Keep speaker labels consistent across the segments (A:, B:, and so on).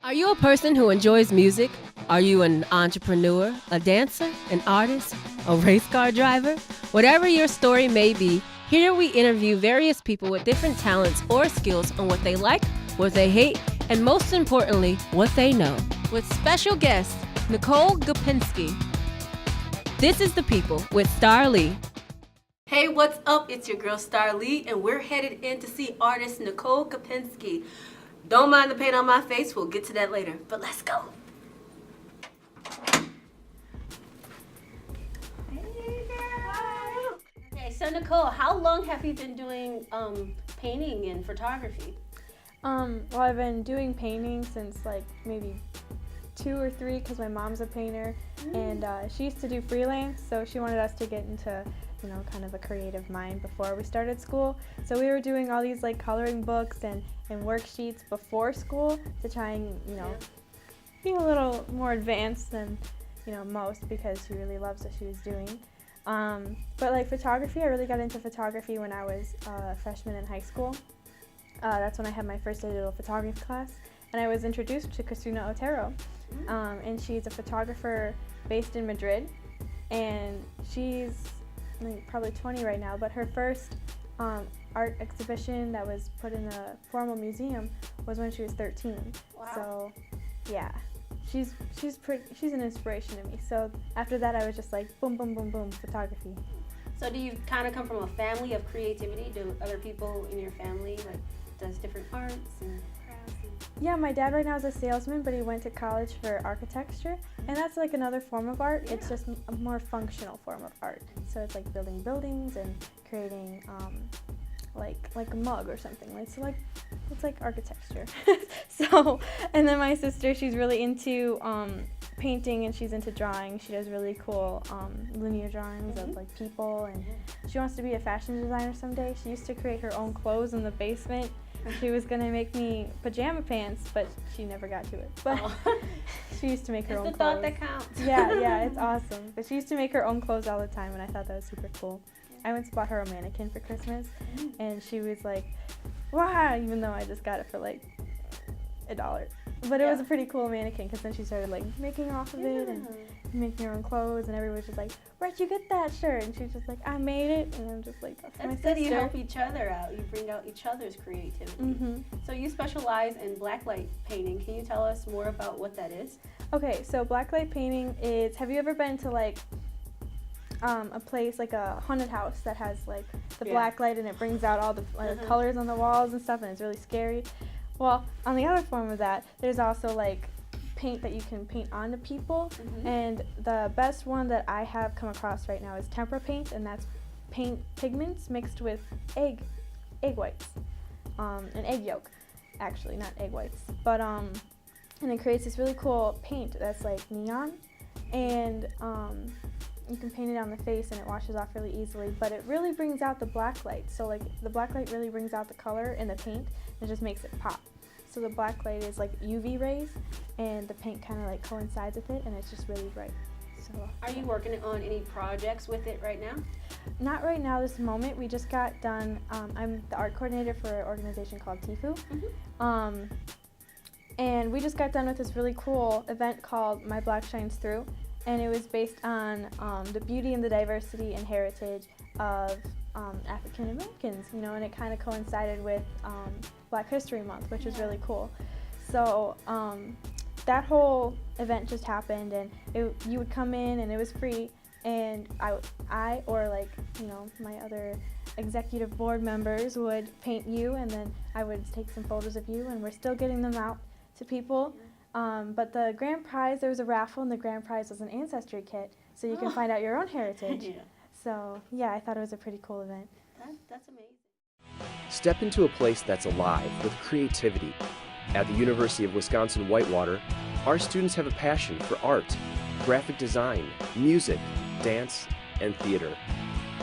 A: Are you a person who enjoys music? Are you an entrepreneur, a dancer, an artist, a race car driver? Whatever your story may be, here we interview various people with different talents or skills on what they like, what they hate, and most importantly, what they know. With special guest, Nicole Gapinksi. This is The People with Starr Lee. Hey, what's up? It's your girl Starr Lee, and we're headed in to see artist Nicole Gapinksi. Don't mind the paint on my face, we'll get to that later, but let's go. Hey girl! Okay, so Nicole, how long have you been doing painting and photography?
B: Well, I've been doing painting since like maybe 2 or 3 because my mom's a painter, and she used to do freelance, so she wanted us to get into kind of a creative mind before we started school. So we were doing all these like coloring books and worksheets before school to try and be a little more advanced than most, because she really loves what she was doing. But like photography, I really got into photography when I was a freshman in high school. That's when I had my first digital photography class, and I was introduced to Christina Otero, and she's a photographer based in Madrid, and she's probably 20 right now, but her first art exhibition that was put in a formal museum was when she was 13.
A: Wow.
B: So yeah, she's an inspiration to me. So after that, I was just like boom, boom, boom, boom, photography.
A: So do you kind of come from a family of creativity? Do other people in your family does different arts and crafts?
B: Yeah, my dad right now is a salesman, but he went to college for architecture, and that's like another form of art. Yeah. It's just a more functional form of art. So it's like building buildings and creating like a mug or something. It's like architecture. So, and then my sister, she's really into painting, and she's into drawing. She does really cool linear drawings of like people, and she wants to be a fashion designer someday. She used to create her own clothes in the basement. She was gonna make me pajama pants, but she never got to it. But she used to make her own clothes.
A: It's the thought that counts.
B: Yeah, it's awesome. But she used to make her own clothes all the time, and I thought that was super cool. I once bought her a mannequin for Christmas, and she was like, wow, even though I just got it for like $1. But it was a pretty cool mannequin, because then she started like making off of it and making her own clothes, and everybody was just like, where'd you get that shirt? And she's just like, I made it. And I'm just like, that's my sister.
A: You help each other out. You bring out each other's creativity. So you specialize in blacklight painting. Can you tell us more about what that is?
B: Okay, so blacklight painting is, have you ever been to like a place like a haunted house that has like the black light, and it brings out all the colors on the walls and stuff, and it's really scary? Well, on the other form of that, there's also like paint that you can paint onto people, and the best one that I have come across right now is tempera paint, and that's paint pigments mixed with egg whites, an egg yolk, actually, not egg whites, but and it creates this really cool paint that's like neon, and you can paint it on the face, and it washes off really easily, but it really brings out the black light. So like the black light really brings out the color in the paint, and just makes it pop. So the black light is like UV rays, and the paint kind of like coincides with it, and it's just really bright. So
A: are you working on any projects with it right now?
B: Not right now, this moment. We just got done, I'm the art coordinator for an organization called TIFU. And we just got done with this really cool event called My Black Shines Through, and it was based on the beauty and the diversity and heritage of African Americans, and it kind of coincided with Black History Month, which is really cool. So that whole event just happened, and you would come in, and it was free, and I or like my other executive board members would paint you, and then I would take some photos of you, and we're still getting them out to people. But the grand prize, there was a raffle, and the grand prize was an ancestry kit, so you can find out your own heritage. So yeah, I thought it was a pretty cool event.
A: That's amazing.
C: Step into a place that's alive with creativity. At the University of Wisconsin-Whitewater, our students have a passion for art, graphic design, music, dance, and theater.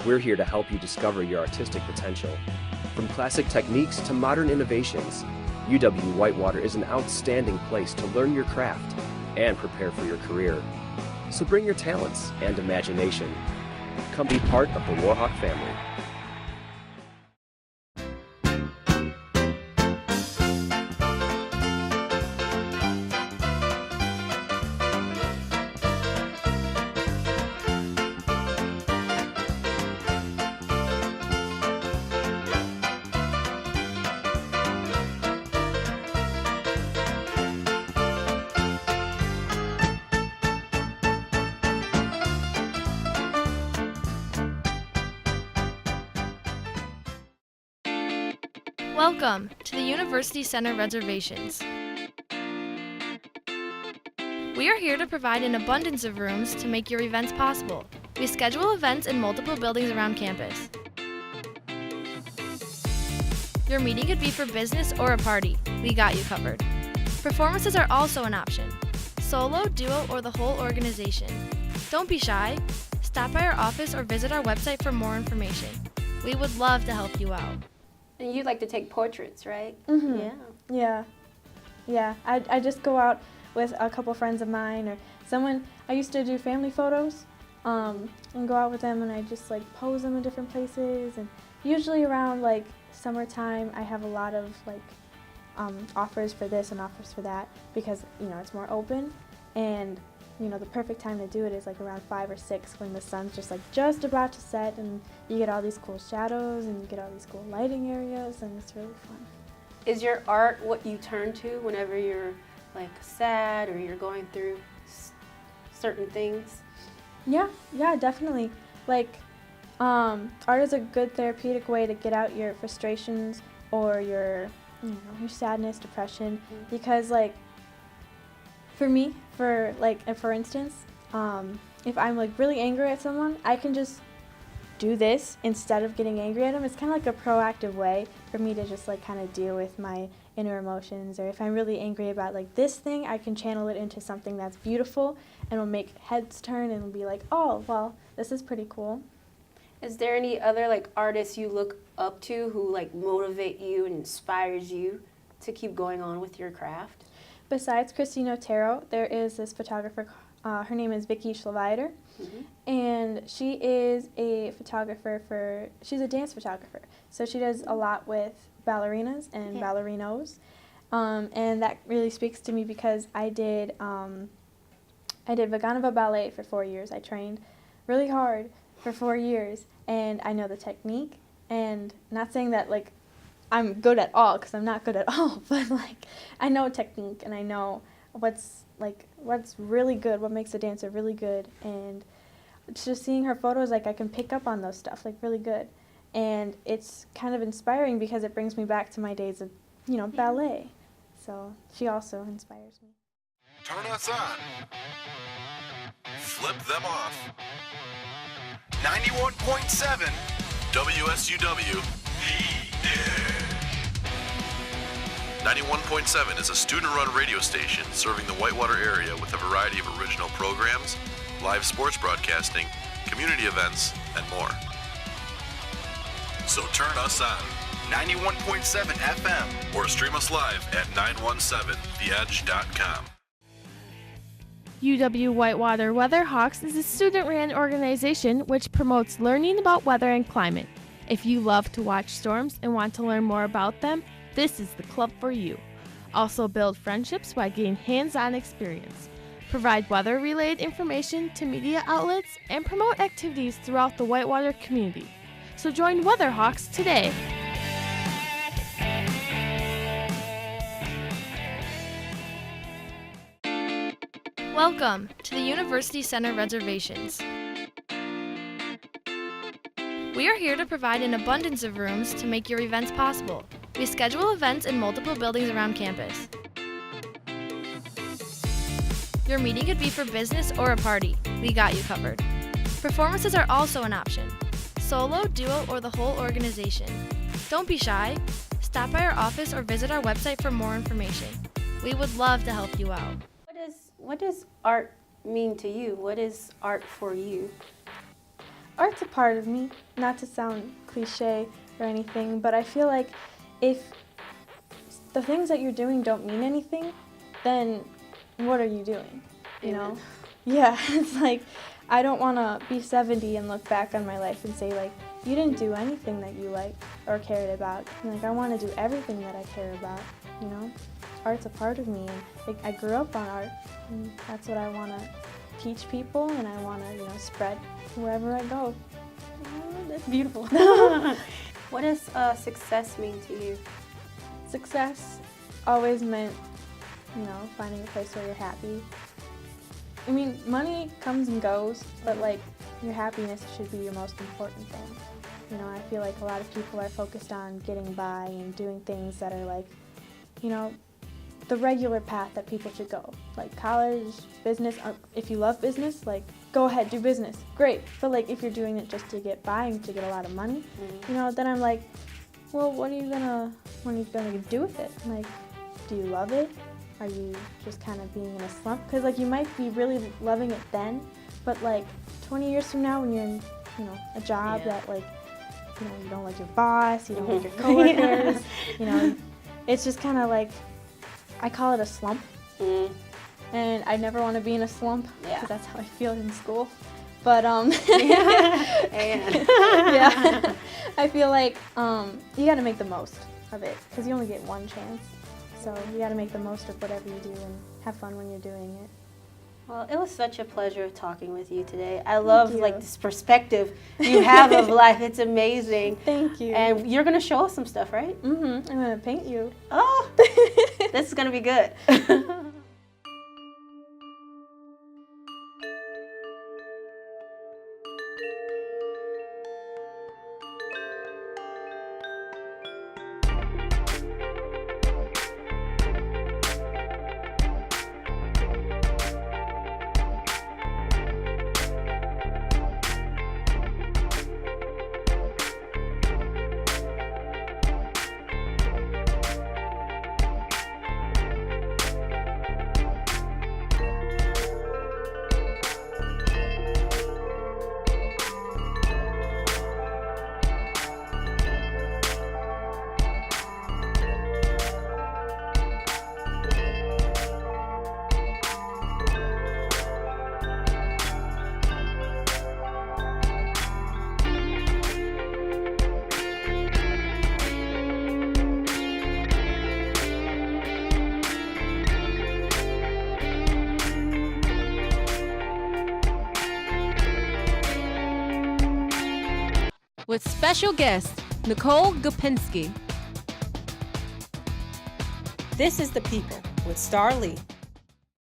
C: We're here to help you discover your artistic potential. From classic techniques to modern innovations, UW-Whitewater is an outstanding place to learn your craft and prepare for your career. So bring your talents and imagination. Come be part of the Warhawk family.
D: Welcome to the University Center Reservations. We are here to provide an abundance of rooms to make your events possible. We schedule events in multiple buildings around campus. Your meeting could be for business or a party. We got you covered. Performances are also an option. Solo, duo, or the whole organization. Don't be shy. Stop by our office or visit our website for more information. We would love to help you out.
A: And you like to take portraits, right?
B: Mm-hmm. Yeah. I just go out with a couple friends of mine or someone. I used to do family photos and go out with them, and I just like pose them in different places. And usually around like summertime, I have a lot of like offers for this and offers for that because it's more open, and the perfect time to do it is like around 5 or 6 when the sun's just about to set, and you get all these cool shadows and you get all these cool lighting areas, and it's really fun.
A: Is your art what you turn to whenever you're like sad or you're going through certain things?
B: Yeah, definitely. Like art is a good therapeutic way to get out your frustrations or your sadness, depression, because like for me, for instance, if I'm like really angry at someone, I can just do this instead of getting angry at them. It's kind of like a proactive way for me to just like kind of deal with my inner emotions. Or if I'm really angry about like this thing, I can channel it into something that's beautiful and will make heads turn and be like, oh, well, this is pretty cool.
A: Is there any other like artists you look up to who like motivate you and inspires you to keep going on with your craft?
B: Besides Christine Otero, there is this photographer, her name is Vicky Schleviter, and she is a photographer she's a dance photographer. So she does a lot with ballerinas and ballerinos, and that really speaks to me because I did Vaganova Ballet for 4 years. I trained really hard for 4 years, and I know the technique, and not saying that like I'm good at all, because I'm not good at all, but like I know technique and I know what's really good, what makes a dancer really good, and just seeing her photos, like I can pick up on those stuff like really good, and it's kind of inspiring because it brings me back to my days of ballet. So she also inspires me.
E: Turn us on. Flip them off. 91.7 WSUW. 91.7 is a student-run radio station serving the Whitewater area with a variety of original programs, live sports broadcasting, community events, and more. So turn us on 91.7 FM or stream us live at 917theedge.com.
F: UW Whitewater Weatherhawks is a student-ran organization which promotes learning about weather and climate. If you love to watch storms and want to learn more about them, this is the club for you. Also build friendships by getting hands-on experience. Provide weather-related information to media outlets and promote activities throughout the Whitewater community. So join Weatherhawks today.
D: Welcome to the University Center Reservations. We are here to provide an abundance of rooms to make your events possible. We schedule events in multiple buildings around campus. Your meeting could be for business or a party. We got you covered. Performances are also an option. Solo, duo, or the whole organization. Don't be shy. Stop by our office or visit our website for more information. We would love to help you out.
A: What does art mean to you? What is art for you?
B: Art's a part of me, not to sound cliche or anything, but I feel like if the things that you're doing don't mean anything, then what are you doing? You know? Yeah, it's like I don't want to be 70 and look back on my life and say like, you didn't do anything that you liked or cared about. Like I want to do everything that I care about, you know? Art's a part of me, and I grew up on art, and that's what I want to teach people, and I want to, spread wherever I go. Oh, that's beautiful.
A: What does success mean to you?
B: Success always meant, finding a place where you're happy. I mean, money comes and goes, but like your happiness should be your most important thing. You know, I feel like a lot of people are focused on getting by and doing things that are like, you know, the regular path that people should go. Like college, business, if you love business, like go ahead, do business, great. But like if you're doing it just to get by and to get a lot of money, you know, then I'm like, well, what are you gonna do with it? Like, do you love it? Are you just kind of being in a slump? Because like you might be really loving it then, but like 20 years from now when you're in, you know, a job that like, you know, you don't like your boss, you don't like your coworkers, you know, it's just kind of like, I call it a slump. And I never want to be in a slump because that's how I feel in school. But yeah, I feel like you got to make the most of it because you only get one chance. So you got to make the most of whatever you do and have fun when you're doing it.
G: Well, it was such a pleasure talking with you today. I love like this perspective you have of life. It's amazing.
B: Thank you.
G: And you're gonna show us some stuff, right?
B: I'm gonna paint you.
G: Oh, this is gonna be good.
A: With special guest, Nicole Gapinski.
H: This is The People with Starr Lee.